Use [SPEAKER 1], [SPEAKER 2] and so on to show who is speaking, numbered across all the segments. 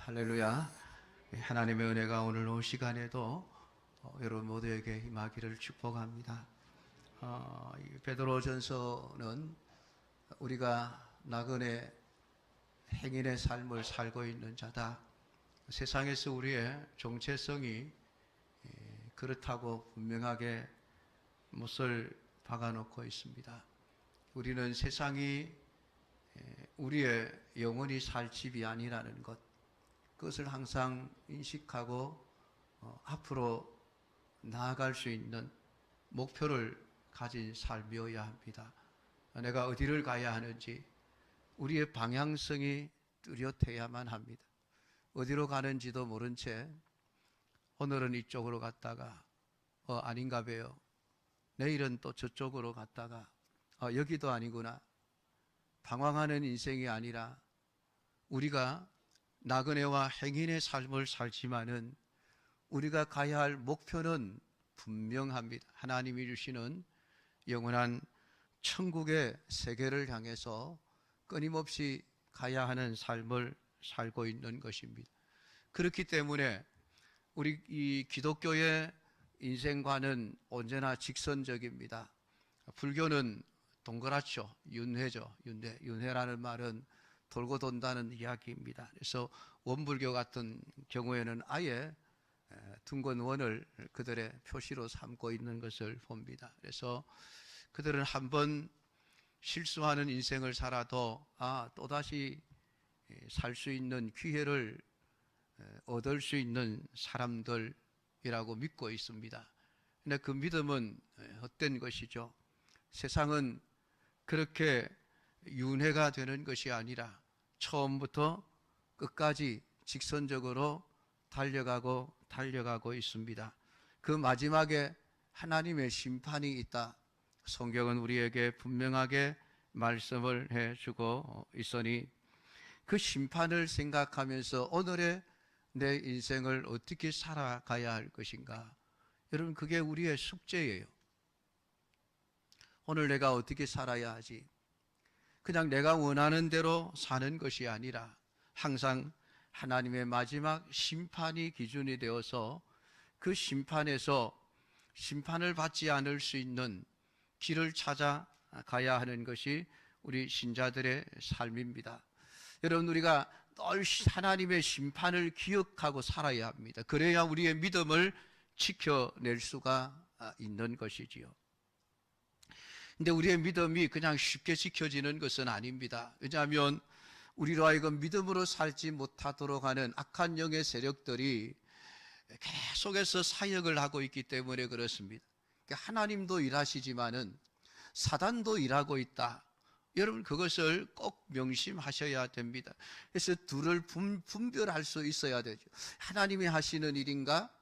[SPEAKER 1] 할렐루야. 하나님의 은혜가 오늘 오후 시간에도 여러분 모두에게 임하기를 축복합니다. 베드로전서는 우리가 나그네 행인의 삶을 살고 있는 자다. 세상에서 우리의 정체성이 그렇다고 분명하게 못을 박아놓고 있습니다. 우리는 세상이 우리의 영원히 살 집이 아니라는 것, 그것을 항상 인식하고 앞으로 나아갈 수 있는 목표를 가진 삶이어야 합니다. 내가 어디를 가야 하는지 우리의 방향성이 뚜렷해야만 합니다. 어디로 가는지도 모른 채 오늘은 이쪽으로 갔다가 아닌가 봐요. 내일은 또 저쪽으로 갔다가 여기도 아니구나. 방황하는 인생이 아니라 우리가 나그네와 행인의 삶을 살지만은 우리가 가야 할 목표는 분명합니다. 하나님이 주시는 영원한 천국의 세계를 향해서 끊임없이 가야 하는 삶을 살고 있는 것입니다. 그렇기 때문에 우리 이 기독교의 인생관은 언제나 직선적입니다. 불교는 동그랗죠. 윤회죠. 윤회라는 말은 돌고 돈다는 이야기입니다. 그래서 원불교 같은 경우에는 아예 둥근 원을 그들의 표시로 삼고 있는 것을 봅니다. 그래서 그들은 한번 실수하는 인생을 살아도 또다시 살 수 있는 기회를 얻을 수 있는 사람들이라고 믿고 있습니다. 그런데 그 믿음은 헛된 것이죠. 세상은 그렇게 윤회가 되는 것이 아니라 처음부터 끝까지 직선적으로 달려가고 있습니다. 그 마지막에 하나님의 심판이 있다. 성경은 우리에게 분명하게 말씀을 해주고 있으니 그 심판을 생각하면서 오늘의 내 인생을 어떻게 살아가야 할 것인가. 여러분, 그게 우리의 숙제예요. 오늘 내가 어떻게 살아야 하지? 그냥 내가 원하는 대로 사는 것이 아니라 항상 하나님의 마지막 심판이 기준이 되어서 그 심판에서 심판을 받지 않을 수 있는 길을 찾아가야 하는 것이 우리 신자들의 삶입니다. 여러분, 우리가 늘 하나님의 심판을 기억하고 살아야 합니다. 그래야 우리의 믿음을 지켜낼 수가 있는 것이지요. 근데 우리의 믿음이 그냥 쉽게 지켜지는 것은 아닙니다. 왜냐하면 우리로 하여금 믿음으로 살지 못하도록 하는 악한 영의 세력들이 계속해서 사역을 하고 있기 때문에 그렇습니다. 하나님도 일하시지만은 사단도 일하고 있다. 여러분, 그것을 꼭 명심하셔야 됩니다. 그래서 둘을 분별할 수 있어야 되죠. 하나님이 하시는 일인가?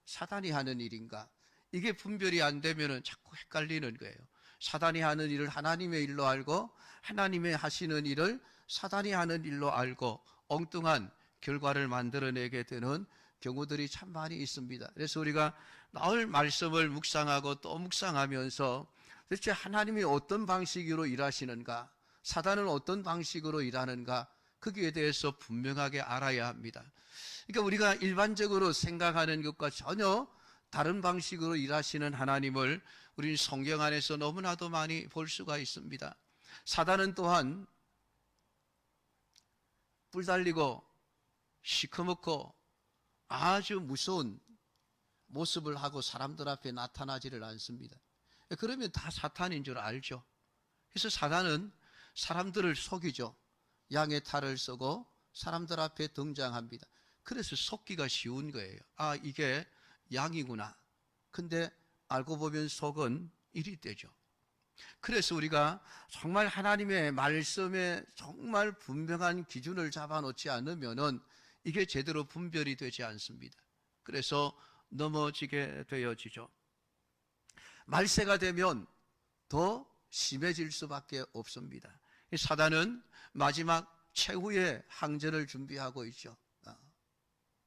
[SPEAKER 1] 사단이 하는 일인가? 이게 분별이 안 되면은 자꾸 헷갈리는 거예요. 사단이 하는 일을 하나님의 일로 알고 하나님의 하시는 일을 사단이 하는 일로 알고 엉뚱한 결과를 만들어내게 되는 경우들이 참 많이 있습니다. 그래서 우리가 늘 말씀을 묵상하고 또 묵상하면서 도대체 하나님이 어떤 방식으로 일하시는가, 사단은 어떤 방식으로 일하는가, 거기에 대해서 분명하게 알아야 합니다. 그러니까 우리가 일반적으로 생각하는 것과 전혀 다른 방식으로 일하시는 하나님을 우리는 성경 안에서 너무나도 많이 볼 수가 있습니다. 사단은 또한 뿔 달리고 시커멓고 아주 무서운 모습을 하고 사람들 앞에 나타나지를 않습니다. 그러면 다 사탄인 줄 알죠. 그래서 사단은 사람들을 속이죠. 양의 탈을 쓰고 사람들 앞에 등장합니다. 그래서 속기가 쉬운 거예요. 이게 양이구나. 근데 알고 보면 속은 일이 되죠. 그래서 우리가 정말 하나님의 말씀에 정말 분명한 기준을 잡아놓지 않으면은 이게 제대로 분별이 되지 않습니다. 그래서 넘어지게 되어지죠. 말세가 되면 더 심해질 수밖에 없습니다. 사단은 마지막 최후의 항전을 준비하고 있죠.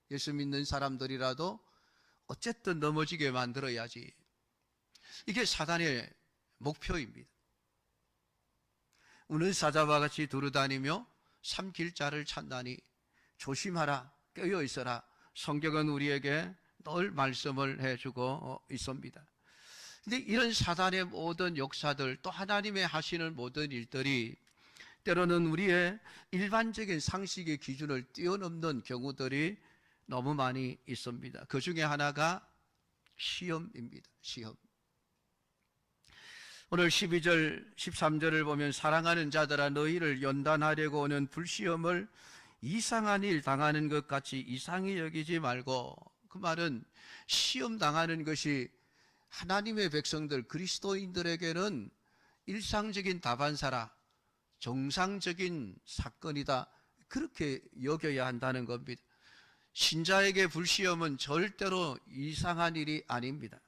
[SPEAKER 1] 예수 믿는 사람들이라도 어쨌든 넘어지게 만들어야지. 이게 사단의 목표입니다. 우는 사자와 같이 두루다니며 삼킬 자를 찾나니 조심하라. 깨어 있어라. 성경은 우리에게 늘 말씀을 해주고 있습니다. 근데 이런 사단의 모든 역사들, 또 하나님의 하시는 모든 일들이 때로는 우리의 일반적인 상식의 기준을 뛰어넘는 경우들이 너무 많이 있습니다. 그 중에 하나가 시험입니다. 시험. 오늘 12절, 13절을 보면 사랑하는 자들아 너희를 연단하려고 오는 불시험을 이상한 일 당하는 것 같이 이상히 여기지 말고, 그 말은 시험 당하는 것이 하나님의 백성들, 그리스도인들에게는 일상적인 다반사라, 정상적인 사건이다, 그렇게 여겨야 한다는 겁니다. 신자에게 불시험은 절대로 이상한 일이 아닙니다.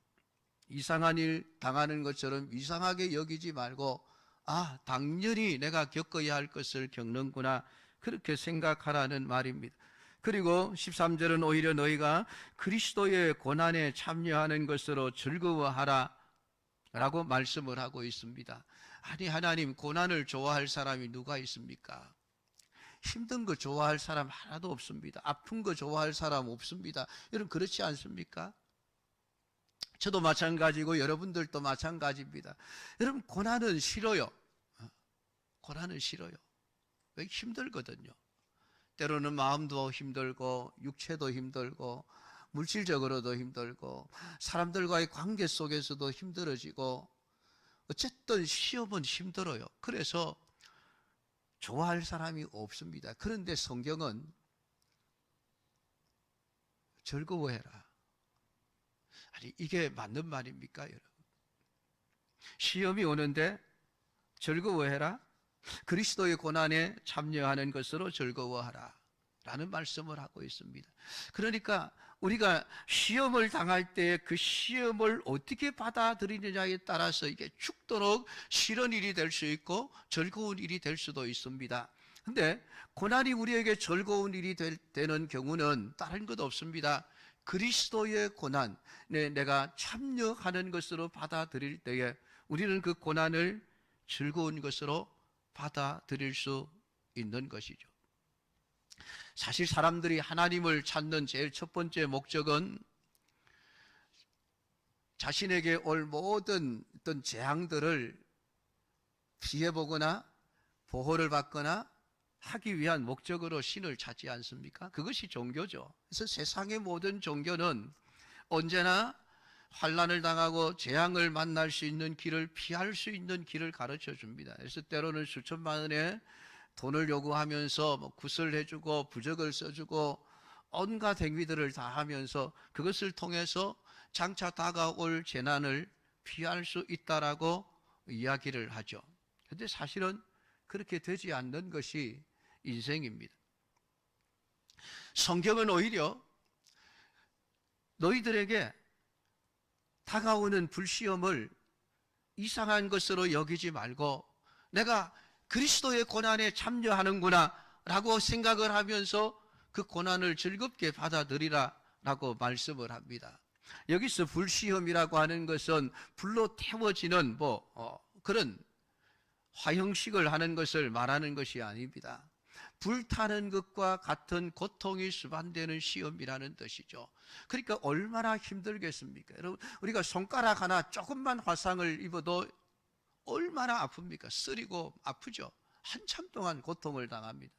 [SPEAKER 1] 이상한 일 당하는 것처럼 이상하게 여기지 말고, 아, 당연히 내가 겪어야 할 것을 겪는구나, 그렇게 생각하라는 말입니다. 그리고 13절은 오히려 너희가 그리스도의 고난에 참여하는 것으로 즐거워하라 라고 말씀을 하고 있습니다. 아니, 하나님, 고난을 좋아할 사람이 누가 있습니까? 힘든 거 좋아할 사람 하나도 없습니다. 아픈 거 좋아할 사람 없습니다. 여러분, 그렇지 않습니까? 저도 마찬가지고 여러분들도 마찬가지입니다. 여러분, 고난은 싫어요. 고난은 싫어요. 왜? 힘들거든요. 때로는 마음도 힘들고 육체도 힘들고 물질적으로도 힘들고 사람들과의 관계 속에서도 힘들어지고, 어쨌든 시험은 힘들어요. 그래서 좋아할 사람이 없습니다. 그런데 성경은 즐거워해라. 아니, 이게 맞는 말입니까, 여러분? 시험이 오는데 즐거워해라? 그리스도의 고난에 참여하는 것으로 즐거워하라 라는 말씀을 하고 있습니다. 그러니까 우리가 시험을 당할 때 그 시험을 어떻게 받아들이느냐에 따라서 이게 죽도록 싫은 일이 될 수 있고 즐거운 일이 될 수도 있습니다. 근데 고난이 우리에게 즐거운 일이 되는 경우는 다른 것 없습니다. 그리스도의 고난에 내가 참여하는 것으로 받아들일 때에 우리는 그 고난을 즐거운 것으로 받아들일 수 있는 것이죠. 사실 사람들이 하나님을 찾는 제일 첫 번째 목적은 자신에게 올 모든 어떤 재앙들을 피해보거나 보호를 받거나 하기 위한 목적으로 신을 찾지 않습니까? 그것이 종교죠. 그래서 세상의 모든 종교는 언제나 환난을 당하고 재앙을 만날 수 있는 길을 피할 수 있는 길을 가르쳐 줍니다. 그래서 때로는 수천만 원의 돈을 요구하면서 굿을 해주고 부적을 써주고 온갖 행위들을 다 하면서 그것을 통해서 장차 다가올 재난을 피할 수 있다라고 이야기를 하죠. 그런데 사실은 그렇게 되지 않는 것이 인생입니다. 성경은 오히려 너희들에게 다가오는 불시험을 이상한 것으로 여기지 말고 내가 그리스도의 고난에 참여하는구나 라고 생각을 하면서 그 고난을 즐겁게 받아들이라 라고 말씀을 합니다. 여기서 불시험이라고 하는 것은 불로 태워지는 그런 화형식을 하는 것을 말하는 것이 아닙니다. 불타는 것과 같은 고통이 수반되는 시험이라는 뜻이죠. 그러니까 얼마나 힘들겠습니까? 여러분, 우리가 손가락 하나 조금만 화상을 입어도 얼마나 아픕니까? 쓰리고 아프죠. 한참 동안 고통을 당합니다.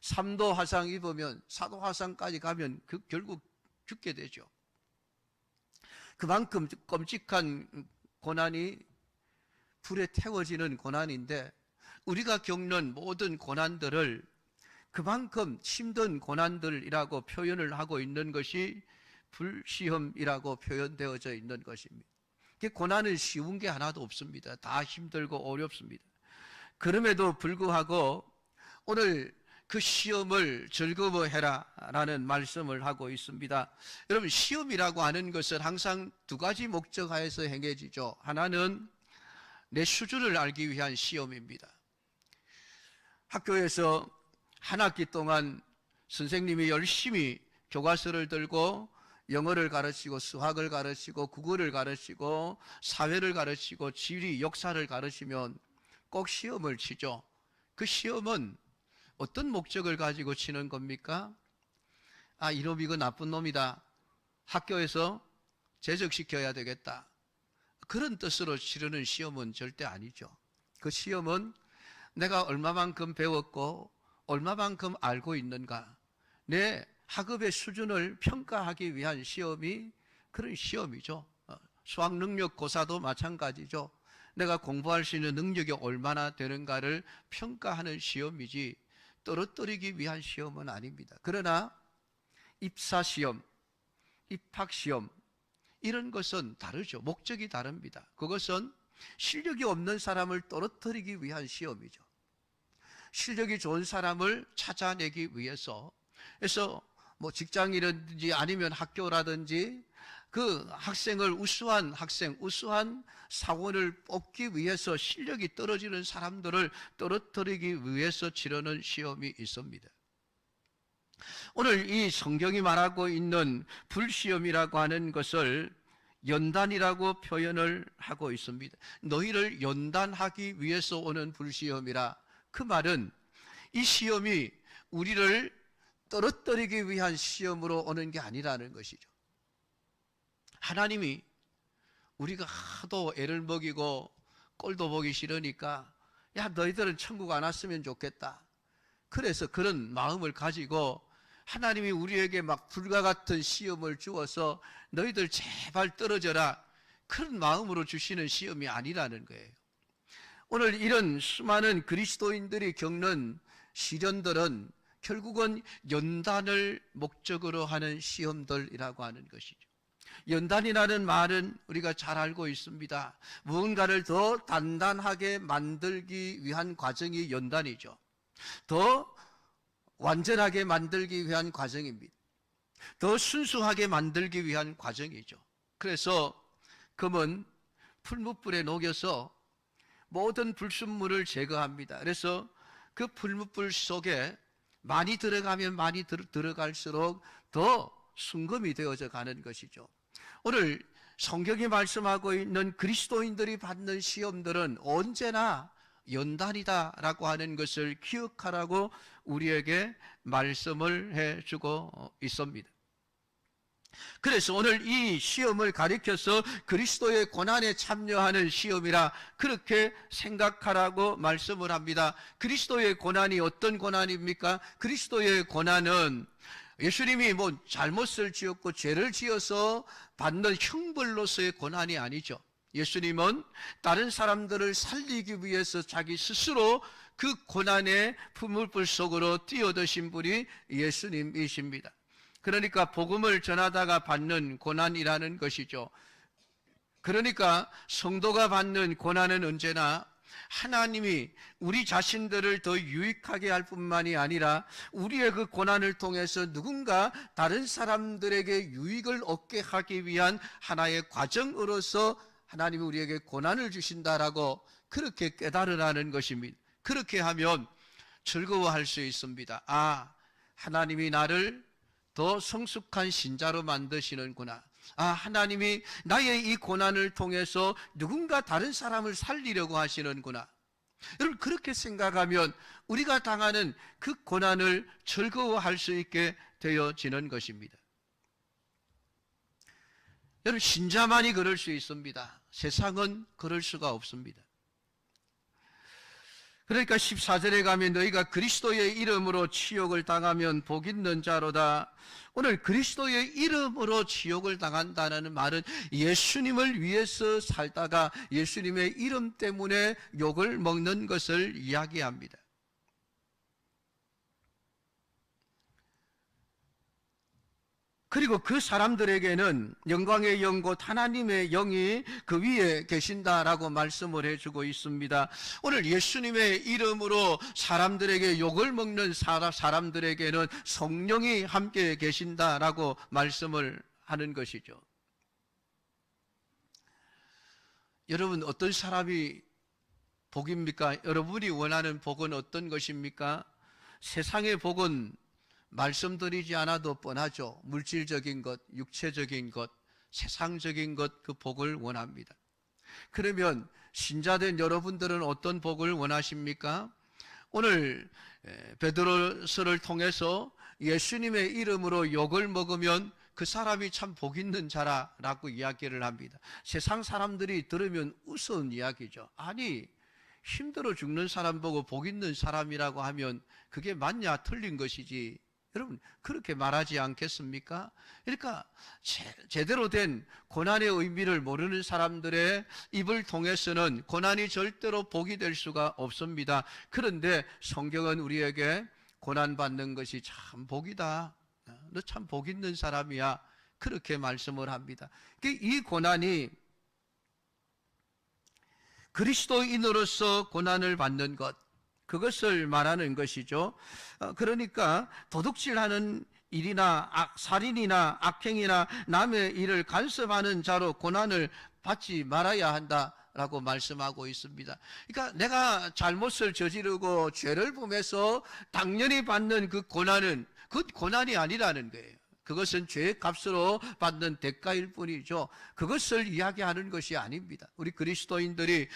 [SPEAKER 1] 3도 화상 입으면 4도 화상까지 가면 결국 죽게 되죠. 그만큼 끔찍한 고난이 불에 태워지는 고난인데, 우리가 겪는 모든 고난들을 그만큼 힘든 고난들이라고 표현을 하고 있는 것이 불시험이라고 표현되어져 있는 것입니다. 고난은 쉬운 게 하나도 없습니다. 다 힘들고 어렵습니다. 그럼에도 불구하고 오늘 그 시험을 즐거워해라 라는 말씀을 하고 있습니다. 여러분, 시험이라고 하는 것은 항상 두 가지 목적 하에서 행해지죠. 하나는 내 수준을 알기 위한 시험입니다. 학교에서 한 학기 동안 선생님이 열심히 교과서를 들고 영어를 가르치고 수학을 가르치고 국어를 가르치고 사회를 가르치고 지리, 역사를 가르치면 꼭 시험을 치죠. 그 시험은 어떤 목적을 가지고 치는 겁니까? 아, 이놈 이거 나쁜 놈이다, 학교에서 제적시켜야 되겠다, 그런 뜻으로 치르는 시험은 절대 아니죠. 그 시험은 내가 얼마만큼 배웠고 얼마만큼 알고 있는가, 내 학업의 수준을 평가하기 위한 시험이 그런 시험이죠. 수학 능력 고사도 마찬가지죠. 내가 공부할 수 있는 능력이 얼마나 되는가를 평가하는 시험이지 떨어뜨리기 위한 시험은 아닙니다. 그러나 입사시험, 입학시험 이런 것은 다르죠. 목적이 다릅니다. 그것은 실력이 없는 사람을 떨어뜨리기 위한 시험이죠. 실력이 좋은 사람을 찾아내기 위해서, 그래서 뭐 직장이라든지 아니면 학교라든지 그 학생을 우수한 학생, 우수한 사원을 뽑기 위해서 실력이 떨어지는 사람들을 떨어뜨리기 위해서 치르는 시험이 있습니다. 오늘 이 성경이 말하고 있는 불시험이라고 하는 것을 연단이라고 표현을 하고 있습니다. 너희를 연단하기 위해서 오는 불시험이라. 그 말은 이 시험이 우리를 떨어뜨리기 위한 시험으로 오는 게 아니라는 것이죠. 하나님이 우리가 하도 애를 먹이고 꼴도 보기 싫으니까 야, 너희들은 천국 안 왔으면 좋겠다, 그래서 그런 마음을 가지고 하나님이 우리에게 막 불과 같은 시험을 주어서 너희들 제발 떨어져라, 그런 마음으로 주시는 시험이 아니라는 거예요. 오늘 이런 수많은 그리스도인들이 겪는 시련들은 결국은 연단을 목적으로 하는 시험들이라고 하는 것이죠. 연단이라는 말은 우리가 잘 알고 있습니다. 무언가를 더 단단하게 만들기 위한 과정이 연단이죠. 더 완전하게 만들기 위한 과정입니다. 더 순수하게 만들기 위한 과정이죠. 그래서 금은 풀무불에 녹여서 모든 불순물을 제거합니다. 그래서 그 풀무불 속에 많이 들어가면 많이 들어갈수록 더 순금이 되어져 가는 것이죠. 오늘 성경이 말씀하고 있는 그리스도인들이 받는 시험들은 언제나 연단이다라고 하는 것을 기억하라고 우리에게 말씀을 해주고 있습니다. 그래서 오늘 이 시험을 가리켜서 그리스도의 고난에 참여하는 시험이라 그렇게 생각하라고 말씀을 합니다. 그리스도의 고난이 어떤 고난입니까? 그리스도의 고난은 예수님이 뭐 잘못을 지었고 죄를 지어서 받는 형벌로서의 고난이 아니죠. 예수님은 다른 사람들을 살리기 위해서 자기 스스로 그 고난의 풀무불 속으로 뛰어드신 분이 예수님이십니다. 그러니까 복음을 전하다가 받는 고난이라는 것이죠. 그러니까 성도가 받는 고난은 언제나 하나님이 우리 자신들을 더 유익하게 할 뿐만이 아니라 우리의 그 고난을 통해서 누군가 다른 사람들에게 유익을 얻게 하기 위한 하나의 과정으로서 하나님이 우리에게 고난을 주신다라고 그렇게 깨달으라는 것입니다. 그렇게 하면 즐거워할 수 있습니다. 아, 하나님이 나를 더 성숙한 신자로 만드시는구나. 아, 하나님이 나의 이 고난을 통해서 누군가 다른 사람을 살리려고 하시는구나. 여러분, 그렇게 생각하면 우리가 당하는 그 고난을 즐거워할 수 있게 되어지는 것입니다. 여러분, 신자만이 그럴 수 있습니다. 세상은 그럴 수가 없습니다. 그러니까 14절에 가면 너희가 그리스도의 이름으로 치욕을 당하면 복 있는 자로다. 오늘 그리스도의 이름으로 치욕을 당한다는 말은 예수님을 위해서 살다가 예수님의 이름 때문에 욕을 먹는 것을 이야기합니다. 그리고 그 사람들에게는 영광의 영 곧 하나님의 영이 그 위에 계신다라고 말씀을 해주고 있습니다. 오늘 예수님의 이름으로 사람들에게 욕을 먹는 사람들에게는 성령이 함께 계신다라고 말씀을 하는 것이죠. 여러분, 어떤 사람이 복입니까? 여러분이 원하는 복은 어떤 것입니까? 세상의 복은 말씀드리지 않아도 뻔하죠. 물질적인 것, 육체적인 것, 세상적인 것, 그 복을 원합니다. 그러면 신자된 여러분들은 어떤 복을 원하십니까? 오늘 베드로서를 통해서 예수님의 이름으로 욕을 먹으면 그 사람이 참 복 있는 자라라고 이야기를 합니다. 세상 사람들이 들으면 우스운 이야기죠. 아니, 힘들어 죽는 사람 보고 복 있는 사람이라고 하면 그게 맞냐? 틀린 것이지. 여러분, 그렇게 말하지 않겠습니까? 그러니까 제대로 된 고난의 의미를 모르는 사람들의 입을 통해서는 고난이 절대로 복이 될 수가 없습니다. 그런데 성경은 우리에게 고난받는 것이 참 복이다, 너 참 복 있는 사람이야, 그렇게 말씀을 합니다. 이 고난이 그리스도인으로서 고난을 받는 것, 그것을 말하는 것이죠. 그러니까 도둑질하는 일이나 살인이나 악행이나 남의 일을 간섭하는 자로 고난을 받지 말아야 한다라고 말씀하고 있습니다. 그러니까 내가 잘못을 저지르고 죄를 범해서 당연히 받는 그 고난은 그 고난이 아니라는 거예요. 그것은 죄의 값으로 받는 대가일 뿐이죠. 그것을 이야기하는 것이 아닙니다. 우리 그리스도인들이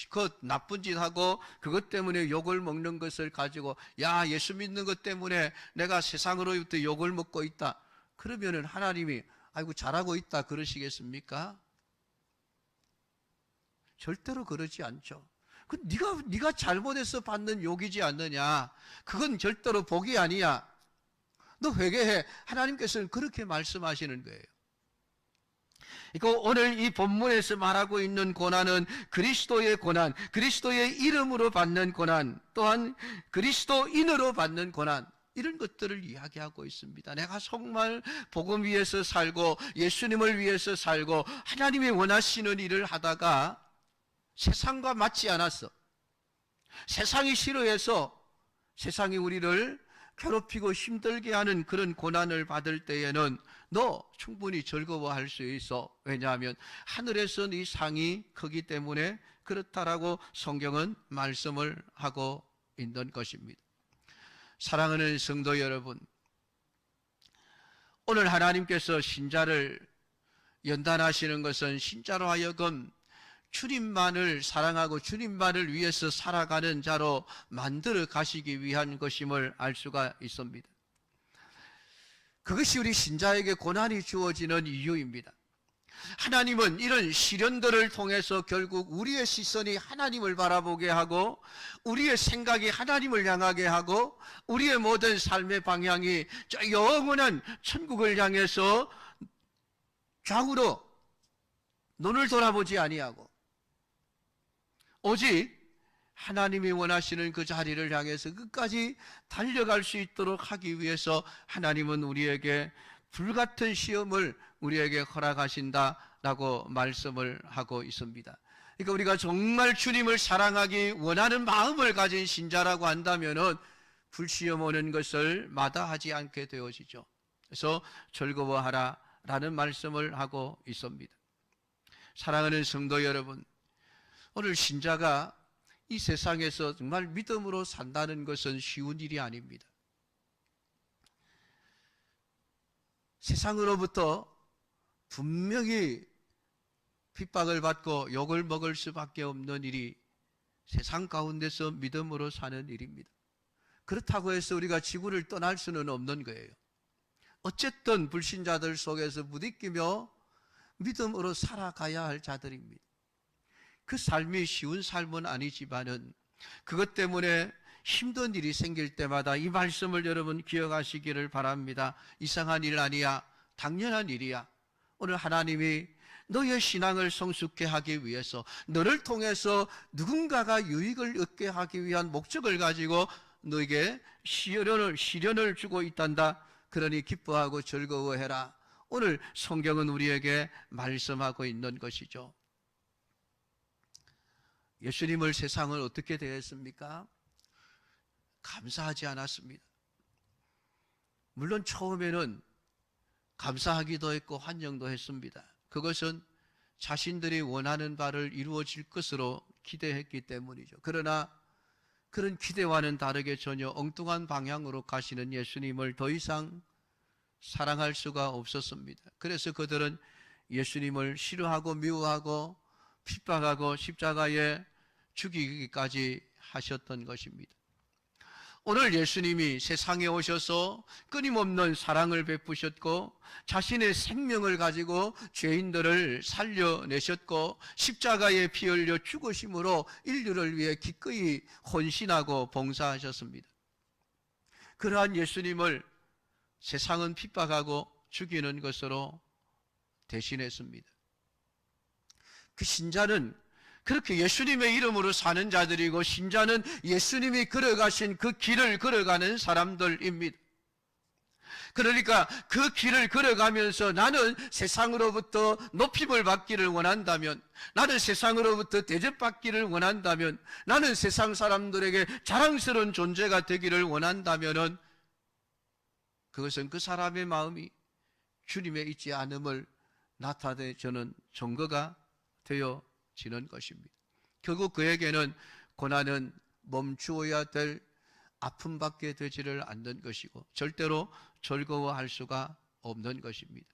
[SPEAKER 1] 그 나쁜 짓 하고 그것 때문에 욕을 먹는 것을 가지고, 야, 예수 믿는 것 때문에 내가 세상으로부터 욕을 먹고 있다, 그러면은 하나님이 아이고 잘하고 있다 그러시겠습니까? 절대로 그러지 않죠. 그 네가 잘못해서 받는 욕이지 않느냐, 그건 절대로 복이 아니야, 너 회개해. 하나님께서는 그렇게 말씀하시는 거예요. 그러니까 오늘 이 본문에서 말하고 있는 고난은 그리스도의 고난, 그리스도의 이름으로 받는 고난, 또한 그리스도인으로 받는 고난, 이런 것들을 이야기하고 있습니다. 내가 정말 복음 위해서 살고 예수님을 위해서 살고 하나님이 원하시는 일을 하다가 세상과 맞지 않았어, 세상이 싫어해서 세상이 우리를 괴롭히고 힘들게 하는 그런 고난을 받을 때에는 너 충분히 즐거워할 수 있어. 왜냐하면 하늘에서 네 상이 크기 때문에 그렇다라고 성경은 말씀을 하고 있는 것입니다. 사랑하는 성도 여러분, 오늘 하나님께서 신자를 연단하시는 것은 신자로 하여금 주님만을 사랑하고 주님만을 위해서 살아가는 자로 만들어 가시기 위한 것임을 알 수가 있습니다. 그것이 우리 신자에게 고난이 주어지는 이유입니다. 하나님은 이런 시련들을 통해서 결국 우리의 시선이 하나님을 바라보게 하고 우리의 생각이 하나님을 향하게 하고 우리의 모든 삶의 방향이 저 영원한 천국을 향해서 좌우로 눈을 돌아보지 아니하고 오직 하나님이 원하시는 그 자리를 향해서 끝까지 달려갈 수 있도록 하기 위해서 하나님은 우리에게 불같은 시험을 우리에게 허락하신다라고 말씀을 하고 있습니다. 그러니까 우리가 정말 주님을 사랑하기 원하는 마음을 가진 신자라고 한다면은 불시험 오는 것을 마다하지 않게 되어지죠. 그래서 즐거워하라라는 말씀을 하고 있습니다. 사랑하는 성도 여러분, 오늘 신자가 이 세상에서 정말 믿음으로 산다는 것은 쉬운 일이 아닙니다. 세상으로부터 분명히 핍박을 받고 욕을 먹을 수밖에 없는 일이 세상 가운데서 믿음으로 사는 일입니다. 그렇다고 해서 우리가 지구를 떠날 수는 없는 거예요. 어쨌든 불신자들 속에서 부딪히며 믿음으로 살아가야 할 자들입니다. 그 삶이 쉬운 삶은 아니지만은 그것 때문에 힘든 일이 생길 때마다 이 말씀을 여러분 기억하시기를 바랍니다. 이상한 일 아니야, 당연한 일이야. 오늘 하나님이 너의 신앙을 성숙케 하기 위해서 너를 통해서 누군가가 유익을 얻게 하기 위한 목적을 가지고 너에게 시련을 주고 있단다. 그러니 기뻐하고 즐거워해라. 오늘 성경은 우리에게 말씀하고 있는 것이죠. 예수님을 세상을 어떻게 대했습니까? 감사하지 않았습니다. 물론 처음에는 감사하기도 했고 환영도 했습니다. 그것은 자신들이 원하는 바를 이루어질 것으로 기대했기 때문이죠. 그러나 그런 기대와는 다르게 전혀 엉뚱한 방향으로 가시는 예수님을 더 이상 사랑할 수가 없었습니다. 그래서 그들은 예수님을 싫어하고 미워하고 핍박하고 십자가에 죽이기까지 하셨던 것입니다. 오늘 예수님이 세상에 오셔서 끊임없는 사랑을 베푸셨고 자신의 생명을 가지고 죄인들을 살려내셨고 십자가에 피 흘려 죽으심으로 인류를 위해 기꺼이 헌신하고 봉사하셨습니다. 그러한 예수님을 세상은 핍박하고 죽이는 것으로 대신했습니다. 그 신자는 그렇게 예수님의 이름으로 사는 자들이고 신자는 예수님이 걸어가신 그 길을 걸어가는 사람들입니다. 그러니까 그 길을 걸어가면서 나는 세상으로부터 높임을 받기를 원한다면, 나는 세상으로부터 대접받기를 원한다면, 나는 세상 사람들에게 자랑스러운 존재가 되기를 원한다면 그것은 그 사람의 마음이 주님에 있지 않음을 나타내주는 증거가 되어지는 것입니다. 결국 그에게는 고난은 멈추어야 될 아픔밖에 되지를 않는 것이고 절대로 즐거워할 수가 없는 것입니다.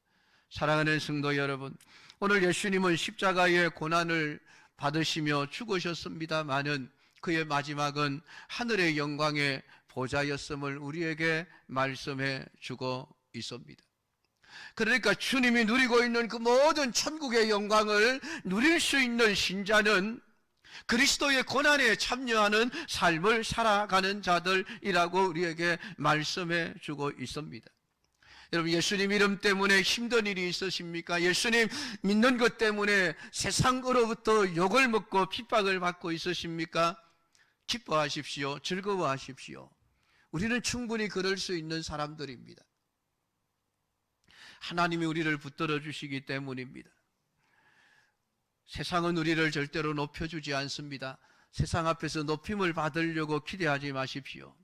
[SPEAKER 1] 사랑하는 성도 여러분, 오늘 예수님은 십자가의 고난을 받으시며 죽으셨습니다마는 그의 마지막은 하늘의 영광의 보좌였음을 우리에게 말씀해 주고 있습니다. 그러니까 주님이 누리고 있는 그 모든 천국의 영광을 누릴 수 있는 신자는 그리스도의 고난에 참여하는 삶을 살아가는 자들이라고 우리에게 말씀해 주고 있습니다. 여러분, 예수님 이름 때문에 힘든 일이 있으십니까? 예수님 믿는 것 때문에 세상으로부터 욕을 먹고 핍박을 받고 있으십니까? 기뻐하십시오. 즐거워하십시오. 우리는 충분히 그럴 수 있는 사람들입니다. 하나님이 우리를 붙들어 주시기 때문입니다. 세상은 우리를 절대로 높여주지 않습니다. 세상 앞에서 높임을 받으려고 기대하지 마십시오.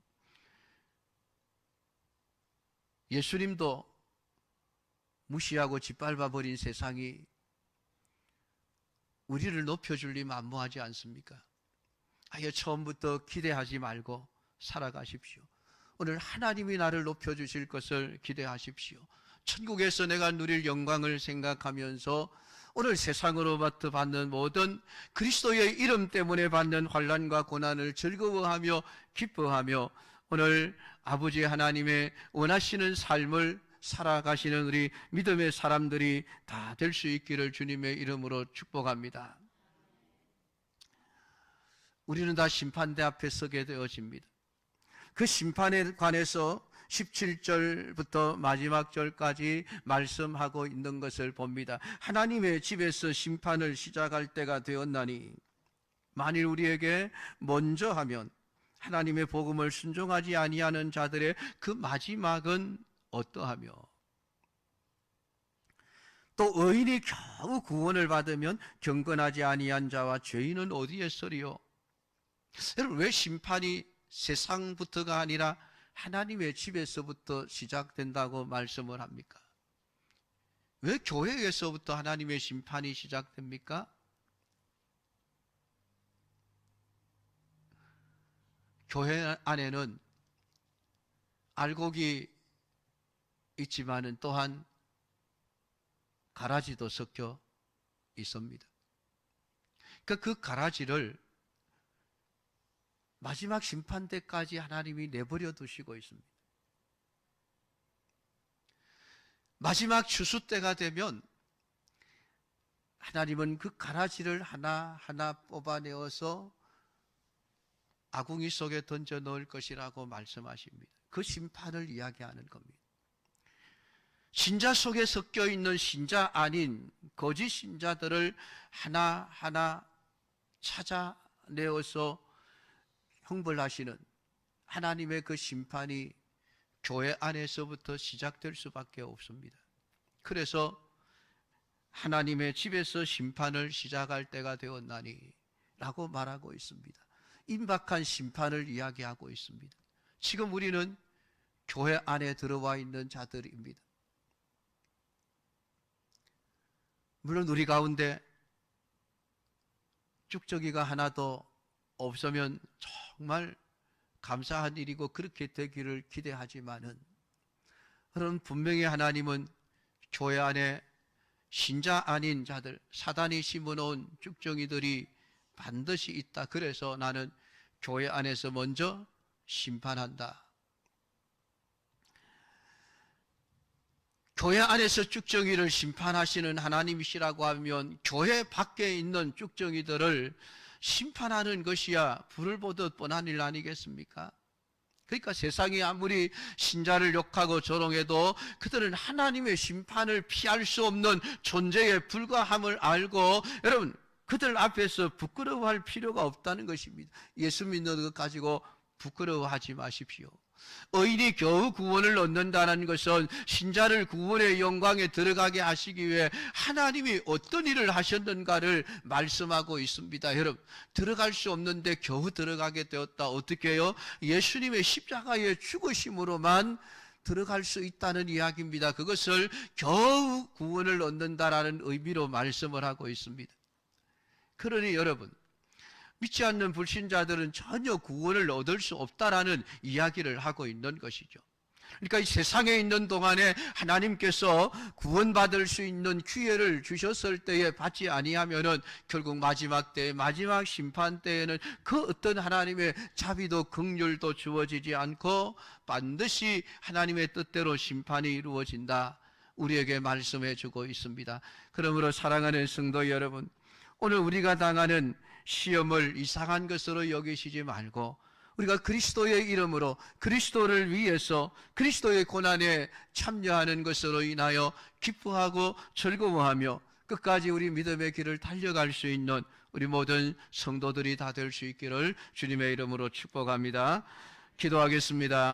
[SPEAKER 1] 예수님도 무시하고 짓밟아버린 세상이 우리를 높여줄 리 만무하지 않습니까? 아예 처음부터 기대하지 말고 살아가십시오. 오늘 하나님이 나를 높여주실 것을 기대하십시오. 천국에서 내가 누릴 영광을 생각하면서 오늘 세상으로부터 받는 모든 그리스도의 이름 때문에 받는 환난과 고난을 즐거워하며 기뻐하며 오늘 아버지 하나님의 원하시는 삶을 살아가시는 우리 믿음의 사람들이 다 될 수 있기를 주님의 이름으로 축복합니다. 우리는 다 심판대 앞에 서게 되어집니다. 그 심판에 관해서 17절부터 마지막 절까지 말씀하고 있는 것을 봅니다. 하나님의 집에서 심판을 시작할 때가 되었나니 만일 우리에게 먼저 하면 하나님의 복음을 순종하지 아니하는 자들의 그 마지막은 어떠하며 또 의인이 겨우 구원을 받으면 경건하지 아니한 자와 죄인은 어디에 서리요? 여러분, 왜 심판이 세상부터가 아니라 하나님의 집에서부터 시작된다고 말씀을 합니까? 왜 교회에서부터 하나님의 심판이 시작됩니까? 교회 안에는 알곡이 있지만은 또한 가라지도 섞여 있습니다. 그 가라지를 마지막 심판 때까지 하나님이 내버려 두시고 있습니다. 마지막 추수 때가 되면 하나님은 그 가라지를 하나하나 뽑아내어서 아궁이 속에 던져 넣을 것이라고 말씀하십니다. 그 심판을 이야기하는 겁니다. 신자 속에 섞여 있는 신자 아닌 거짓 신자들을 하나하나 찾아내어서 형벌하시는 하나님의 그 심판이 교회 안에서부터 시작될 수밖에 없습니다. 그래서 하나님의 집에서 심판을 시작할 때가 되었나니 라고 말하고 있습니다. 임박한 심판을 이야기하고 있습니다. 지금 우리는 교회 안에 들어와 있는 자들입니다. 물론 우리 가운데 쭉저기가 하나도 없으면 정말 감사한 일이고 그렇게 되기를 기대하지만은 그럼 분명히 하나님은 교회 안에 신자 아닌 자들, 사단이 심어놓은 쭉정이들이 반드시 있다. 그래서 나는 교회 안에서 먼저 심판한다. 교회 안에서 쭉정이를 심판하시는 하나님이시라고 하면 교회 밖에 있는 쭉정이들을 심판하는 것이야 불을 보듯 뻔한 일 아니겠습니까? 그러니까 세상이 아무리 신자를 욕하고 조롱해도 그들은 하나님의 심판을 피할 수 없는 존재에 불과함을 알고, 여러분, 그들 앞에서 부끄러워할 필요가 없다는 것입니다. 예수 믿는 것 가지고 부끄러워하지 마십시오. 의인이 겨우 구원을 얻는다는 것은 신자를 구원의 영광에 들어가게 하시기 위해 하나님이 어떤 일을 하셨는가를 말씀하고 있습니다. 여러분, 들어갈 수 없는데 겨우 들어가게 되었다. 어떻게 해요? 예수님의 십자가의 죽으심으로만 들어갈 수 있다는 이야기입니다. 그것을 겨우 구원을 얻는다라는 의미로 말씀을 하고 있습니다. 그러니 여러분, 믿지 않는 불신자들은 전혀 구원을 얻을 수 없다라는 이야기를 하고 있는 것이죠. 그러니까 이 세상에 있는 동안에 하나님께서 구원받을 수 있는 기회를 주셨을 때에 받지 아니하면은 결국 마지막 때, 마지막 심판 때에는 그 어떤 하나님의 자비도 긍휼도 주어지지 않고 반드시 하나님의 뜻대로 심판이 이루어진다. 우리에게 말씀해 주고 있습니다. 그러므로 사랑하는 성도 여러분, 오늘 우리가 당하는 시험을 이상한 것으로 여기시지 말고 우리가 그리스도의 이름으로 그리스도를 위해서 그리스도의 고난에 참여하는 것으로 인하여 기뻐하고 즐거워하며 끝까지 우리 믿음의 길을 달려갈 수 있는 우리 모든 성도들이 다 될 수 있기를 주님의 이름으로 축복합니다. 기도하겠습니다.